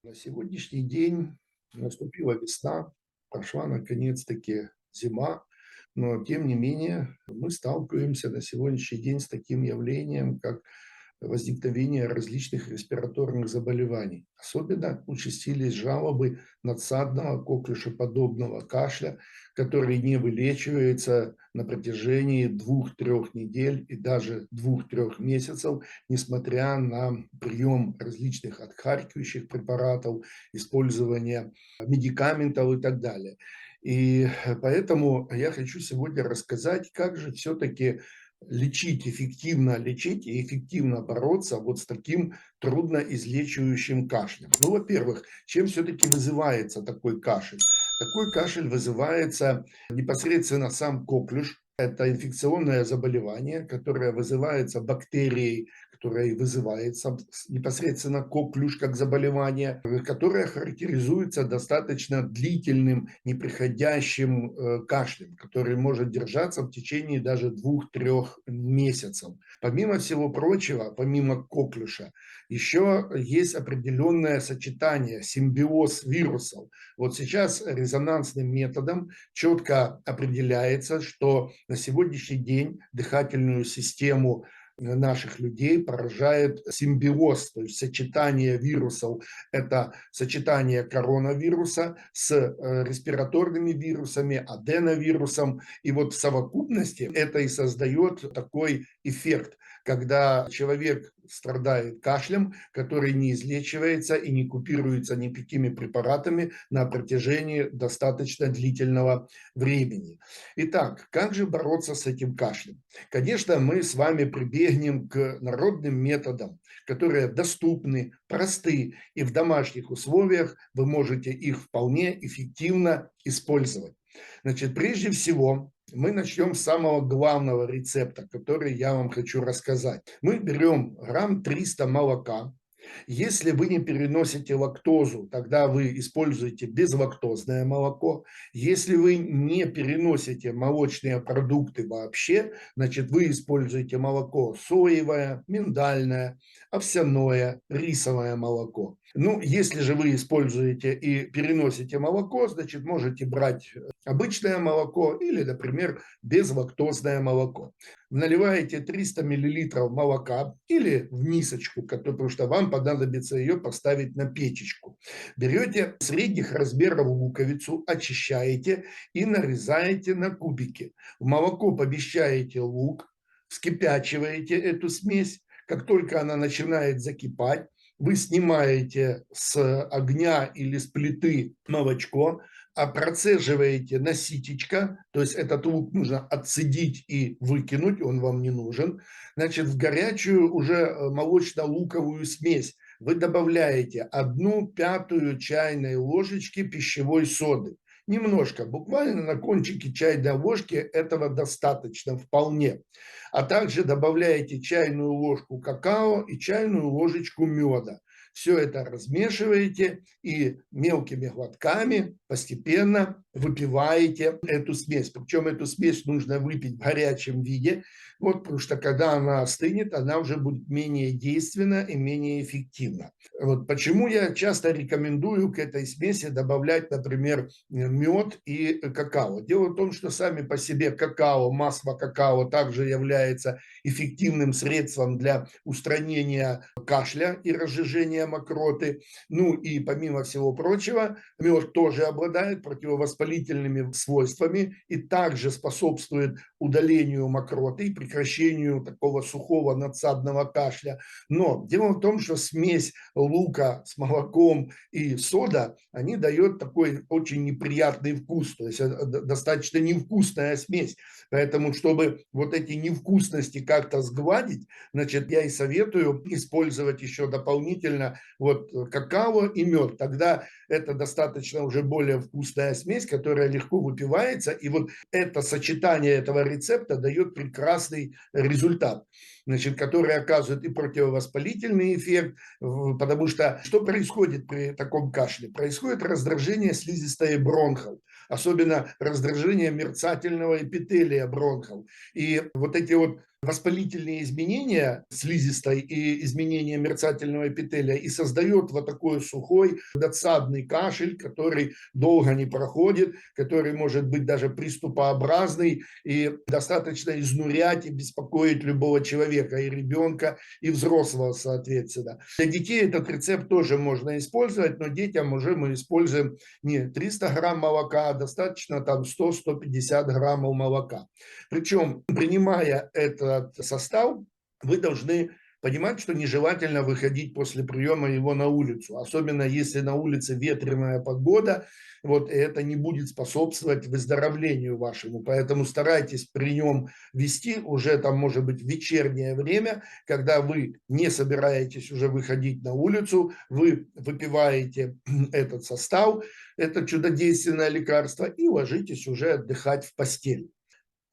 На сегодняшний день наступила весна, прошла наконец-таки зима, но тем не менее мы сталкиваемся на сегодняшний день с таким явлением, как возникновение различных респираторных заболеваний. Особенно участились жалобы надсадного коклюшеподобного кашля, который не вылечивается на протяжении 2–3 недель и даже 2–3 месяцев, несмотря на прием различных отхаркивающих препаратов, использование медикаментов и так далее. И поэтому я хочу сегодня рассказать, как же все-таки эффективно лечить и эффективно бороться вот с таким трудноизлечивающим кашлем. Ну, во-первых, чем все-таки вызывается такой кашель? Такой кашель вызывается непосредственно сам коклюш. Это инфекционное заболевание, которое вызывается бактерией, которая вызывается непосредственно коклюш как заболевание, которое характеризуется достаточно длительным, неприходящим кашлем, который может держаться в течение даже 2–3 месяцев. Помимо всего прочего, помимо коклюша, еще есть определенное сочетание, симбиоз вирусов. Вот сейчас резонансным методом четко определяется, что на сегодняшний день дыхательную систему наших людей поражает симбиоз, то есть сочетание вирусов. Это сочетание коронавируса с респираторными вирусами, аденовирусом. И вот в совокупности это и создает такой эффект, когда человек страдает кашлем, который не излечивается и не купируется никакими препаратами на протяжении достаточно длительного времени. Итак, как же бороться с этим кашлем? Конечно, мы с вами прибегнем к народным методам, которые доступны, просты, и в домашних условиях вы можете их вполне эффективно использовать. Значит, прежде всего, мы начнем с самого главного рецепта, который я вам хочу рассказать. Мы берем грамм 300 молока. Если вы не переносите лактозу, тогда вы используете безлактозное молоко. Если вы не переносите молочные продукты вообще, значит, вы используете молоко соевое, миндальное, овсяное, рисовое молоко. Ну, если же вы используете и переносите молоко, значит, можете брать обычное молоко или, например, безлактозное молоко. Наливаете 300 мл молока или в мисочку, потому что вам понадобится ее поставить на печечку. Берете средних размеров луковицу, очищаете и нарезаете на кубики. В молоко помещаете лук, вскипячиваете эту смесь. Как только она начинает закипать, вы снимаете с огня или с плиты молочко, процеживаете на ситечко, то есть этот лук нужно отцедить и выкинуть, он вам не нужен. Значит, в горячую уже молочно-луковую смесь вы добавляете 1/5 чайной ложечки пищевой соды. Немножко, буквально на кончике чайной ложки этого достаточно вполне. А также добавляете чайную ложку какао и чайную ложечку меда. Все это размешиваете и мелкими глотками постепенно выпиваете эту смесь. Причем эту смесь нужно выпить в горячем виде, вот, потому что когда она остынет, она уже будет менее действенна и менее эффективна. Вот почему я часто рекомендую к этой смеси добавлять, например, мед и какао. Дело в том, что сами по себе какао, масло какао также является эффективным средством для устранения кашля и разжижения мокроты. Ну и помимо всего прочего, мед тоже обладает противовоспалительными свойствами и также способствует удалению мокроты и прекращению такого сухого надсадного кашля. Но дело в том, что смесь лука с молоком и сода, они дают такой очень неприятный вкус, то есть достаточно невкусная смесь. Поэтому, чтобы вот эти невкусности как-то сгладить, значит, я и советую использовать еще дополнительно вот какао и мед. Тогда это достаточно уже более вкусная смесь, которая легко выпивается. И вот это сочетание этого рецепта дает прекрасный результат, значит, который оказывает и противовоспалительный эффект, потому что что происходит при таком кашле? Происходит раздражение слизистой бронхов, особенно раздражение мерцательного эпителия бронхов. И вот эти вот воспалительные изменения слизистой и изменения мерцательного эпителия и создает вот такой сухой досадный кашель, который долго не проходит, который может быть даже приступообразный и достаточно изнурять и беспокоить любого человека, и ребенка, и взрослого, соответственно. Для детей этот рецепт тоже можно использовать, но детям уже мы используем не 300 грамм молока, а достаточно там 100-150 граммов молока. Причем, принимая этот состав, вы должны понимать, что нежелательно выходить после приема его на улицу, особенно если на улице ветреная погода, вот, и это не будет способствовать выздоровлению вашему. Поэтому старайтесь при нем вести уже там, может быть, в вечернее время, когда вы не собираетесь уже выходить на улицу, вы выпиваете этот состав, это чудодейственное лекарство, и ложитесь уже отдыхать в постель.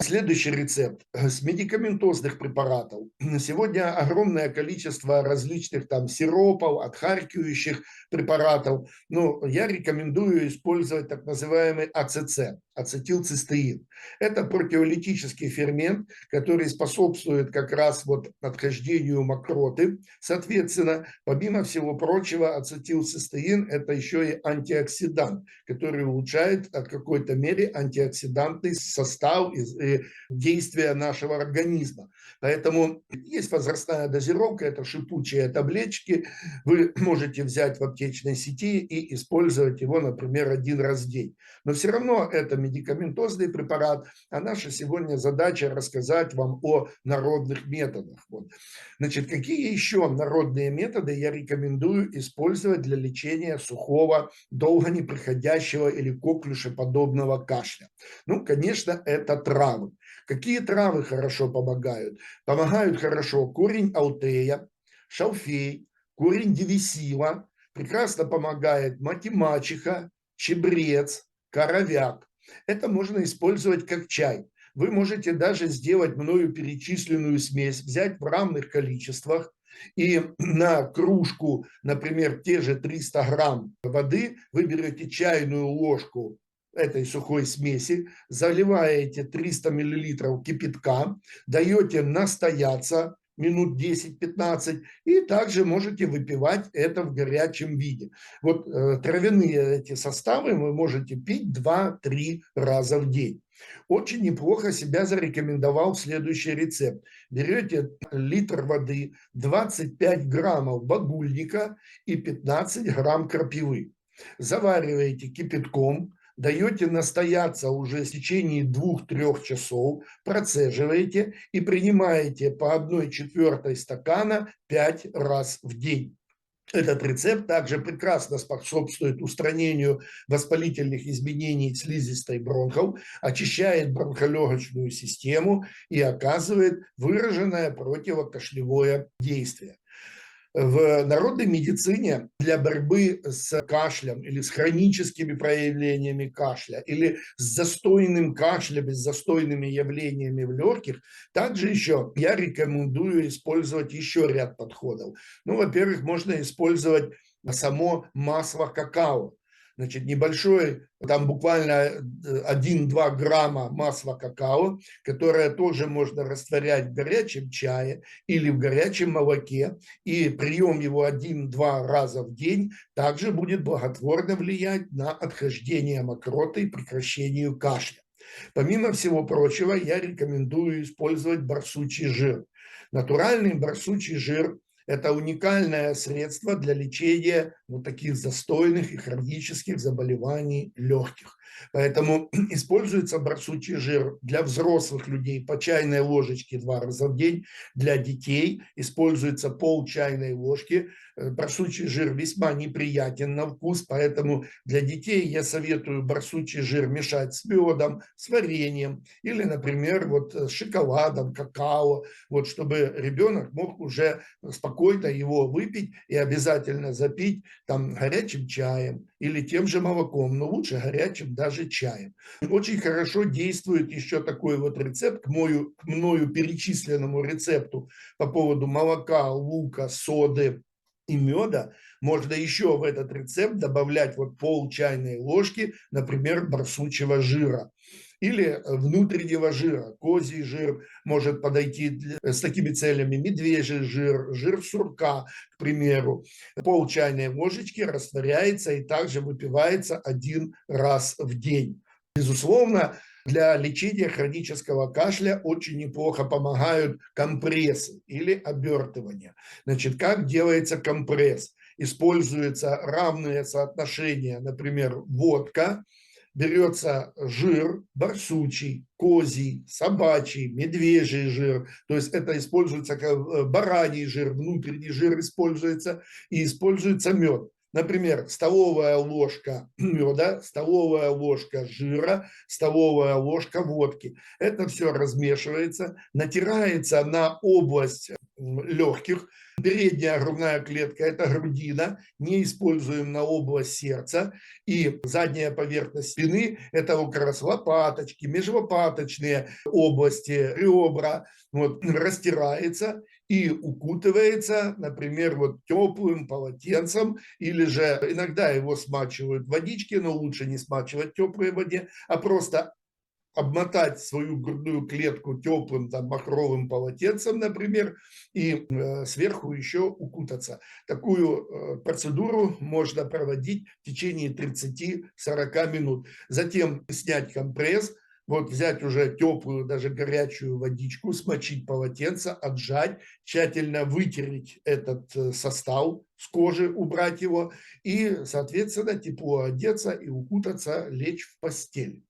Следующий рецепт с медикаментозных препаратов. Сегодня огромное количество различных там сиропов, отхаркивающих препаратов. Но я рекомендую использовать так называемый АЦЦ, ацетилцистеин. Это протеолитический фермент, который способствует как раз вот отхождению мокроты. Соответственно, помимо всего прочего, ацетилцистеин – это еще и антиоксидант, который улучшает в какой-то мере антиоксидантный состав и действия нашего организма. Поэтому есть возрастная дозировка, это шипучие таблеточки. Вы можете взять в аптечной сети и использовать его, например, 1 раз в день. Но все равно это медикаментозный препарат, а наша сегодня задача рассказать вам о народных методах. Вот. Значит, какие еще народные методы я рекомендую использовать для лечения сухого, долго не приходящего или коклюшеподобного кашля? Ну, конечно, это травы. Какие травы хорошо помогают? Помогают хорошо корень алтея, шалфей, корень девисила, прекрасно помогает матемачиха, чебрец, коровяк. Это можно использовать как чай. Вы можете даже сделать мною перечисленную смесь, взять в равных количествах, и на кружку, например, те же 300 грамм воды, вы берете чайную ложку этой сухой смеси, заливаете 300 миллилитров кипятка, даете настояться минут 10-15, и также можете выпивать это в горячем виде. Вот травяные эти составы вы можете пить 2-3 раза в день. Очень неплохо себя зарекомендовал следующий рецепт. Берете литр воды, 25 граммов багульника и 15 грамм крапивы. Завариваете кипятком, даете настояться уже в течение 2-3 часов, процеживаете и принимаете по 1/4 стакана 5 раз в день. Этот рецепт также прекрасно способствует устранению воспалительных изменений слизистой бронхов, очищает бронхолегочную систему и оказывает выраженное противокашлевое действие. В народной медицине для борьбы с кашлем или с хроническими проявлениями кашля или с застойным кашлем, с застойными явлениями в легких, также еще я рекомендую использовать еще ряд подходов. Ну, во-первых, можно использовать само масло какао. Значит, небольшой, там буквально 1-2 грамма масла какао, которое тоже можно растворять в горячем чае или в горячем молоке, и прием его 1-2 раза в день также будет благотворно влиять на отхождение мокроты и прекращение кашля. Помимо всего прочего, я рекомендую использовать барсучий жир. Натуральный барсучий жир – это уникальное средство для лечения вот таких застойных и хронических заболеваний легких. Поэтому используется барсучий жир для взрослых людей по чайной ложечке 2 раза в день, для детей используется пол чайной ложки. Барсучий жир весьма неприятен на вкус, поэтому для детей я советую барсучий жир мешать с медом, с вареньем или, например, вот с шоколадом, какао, вот, чтобы ребенок мог уже спокойно его выпить и обязательно запить там горячим чаем или тем же молоком, но лучше горячим даже чаем. Очень хорошо действует еще такой вот рецепт к мною перечисленному рецепту по поводу молока, лука, соды и меда. Можно еще в этот рецепт добавлять вот пол чайной ложки, например, барсучьего жира. или внутреннего жира. Козий жир может подойти с такими целями, медвежий жир, жир сурка, к примеру. Пол чайной ложечки растворяется и также выпивается 1 раз в день. Безусловно, для лечения хронического кашля очень неплохо помогают компрессы или обертывания. Значит, как делается компресс? Используется равное соотношение, например, водка, берется жир барсучий, козий, собачий, медвежий жир, то есть это используется как бараний жир, внутренний жир используется, и используется мед. Например, столовая ложка меда, столовая ложка жира, столовая ложка водки. Это все размешивается, натирается на область легких. Передняя грудная клетка – это грудина, не используем на область сердца. И задняя поверхность спины – это как раз лопаточки, межлопаточные области, ребра. Вот, растирается и укутывается, например, вот теплым полотенцем, или же иногда его смачивают в водичке, но лучше не смачивать в теплой воде, а просто обмотать свою грудную клетку теплым там махровым полотенцем, например, и сверху еще укутаться. Такую процедуру можно проводить в течение 30-40 минут. Затем снять компресс, вот взять уже теплую, даже горячую водичку, смочить полотенце, отжать, тщательно вытереть этот состав с кожи, убрать его и, соответственно, тепло одеться и укутаться, лечь в постель.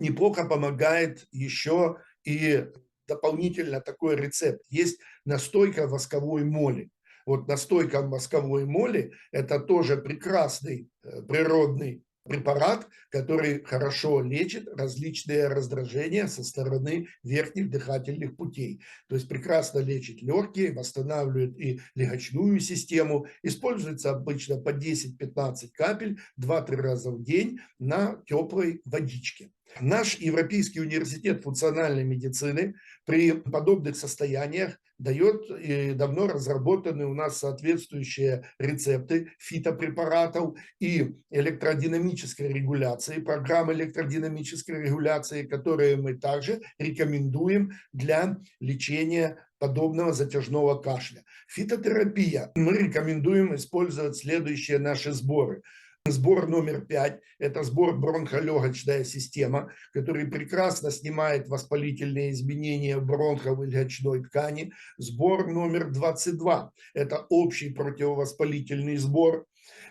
Неплохо помогает еще и дополнительно такой рецепт. Есть настойка восковой моли. Вот настойка восковой моли – это тоже прекрасный природный препарат, который хорошо лечит различные раздражения со стороны верхних дыхательных путей. То есть прекрасно лечит легкие, восстанавливает и легочную систему. Используется обычно по 10-15 капель 2-3 раза в день на теплой водичке. Наш Европейский университет функциональной медицины при подобных состояниях дает и давно разработаны у нас соответствующие рецепты фитопрепаратов и электродинамической регуляции, программы электродинамической регуляции, которые мы также рекомендуем для лечения подобного затяжного кашля. Фитотерапия. Мы рекомендуем использовать следующие наши сборы. Сбор номер 5 – это сбор бронхолегочная система, который прекрасно снимает воспалительные изменения бронхов и легочной ткани. Сбор номер 22 – это общий противовоспалительный сбор.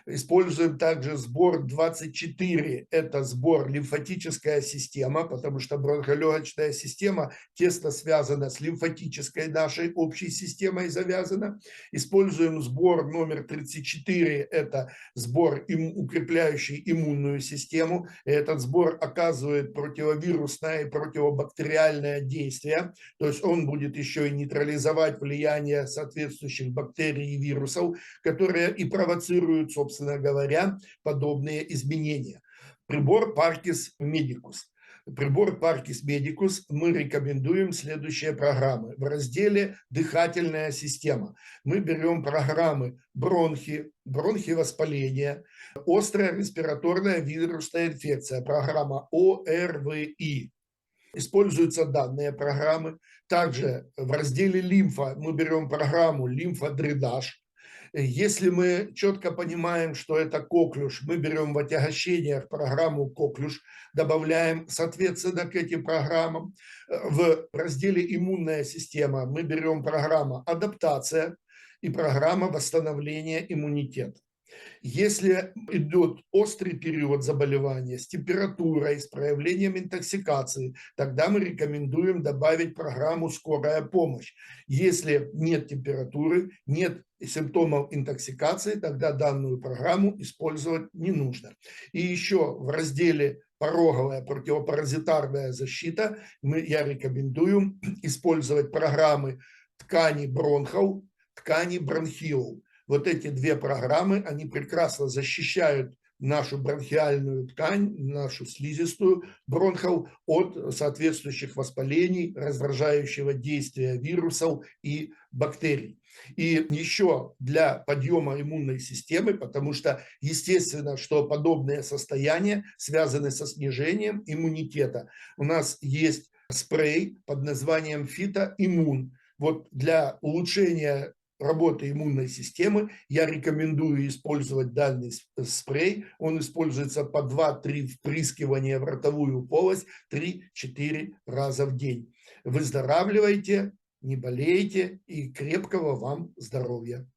Используем также сбор 24, это сбор лимфатическая система, потому что бронхолегочная система тесно связана с лимфатической нашей общей системой завязана. Используем сбор номер 34, это сбор укрепляющий иммунную систему. Этот сбор оказывает противовирусное и противобактериальное действие, то есть он будет еще и нейтрализовать влияние соответствующих бактерий и вирусов, которые и провоцируют, собственно говоря, подобные изменения. Прибор Parkis Medicus. Прибор Parkis Medicus мы рекомендуем следующие программы. В разделе «Дыхательная система» мы берем программы бронхи, бронховоспаление, острая респираторная вирусная инфекция, программа ОРВИ. Используются данные программы. Также в разделе лимфа мы берем программу лимфодренаж. Если мы четко понимаем, что это коклюш, мы берем в отягощениях программу коклюш, добавляем соответственно к этим программам. В разделе иммунная система мы берем программу адаптация и программа восстановления иммунитета. Если идет острый период заболевания с температурой, с проявлением интоксикации, тогда мы рекомендуем добавить программу «Скорая помощь». Если нет температуры, нет симптомов интоксикации, тогда данную программу использовать не нужно. И еще в разделе «Пороговая противопаразитарная защита» я рекомендую использовать программы ткани бронхов, ткани бронхиол. Вот эти две программы, они прекрасно защищают нашу бронхиальную ткань, нашу слизистую бронхов от соответствующих воспалений, раздражающего действия вирусов и бактерий. И еще для подъема иммунной системы, потому что естественно, что подобные состояния связаны со снижением иммунитета. У нас есть спрей под названием «Фитоиммун». Вот для улучшения работы иммунной системы я рекомендую использовать данный спрей. Он используется по 2-3 впрыскивания в ротовую полость 3-4 раза в день. Выздоравливайте, не болейте и крепкого вам здоровья.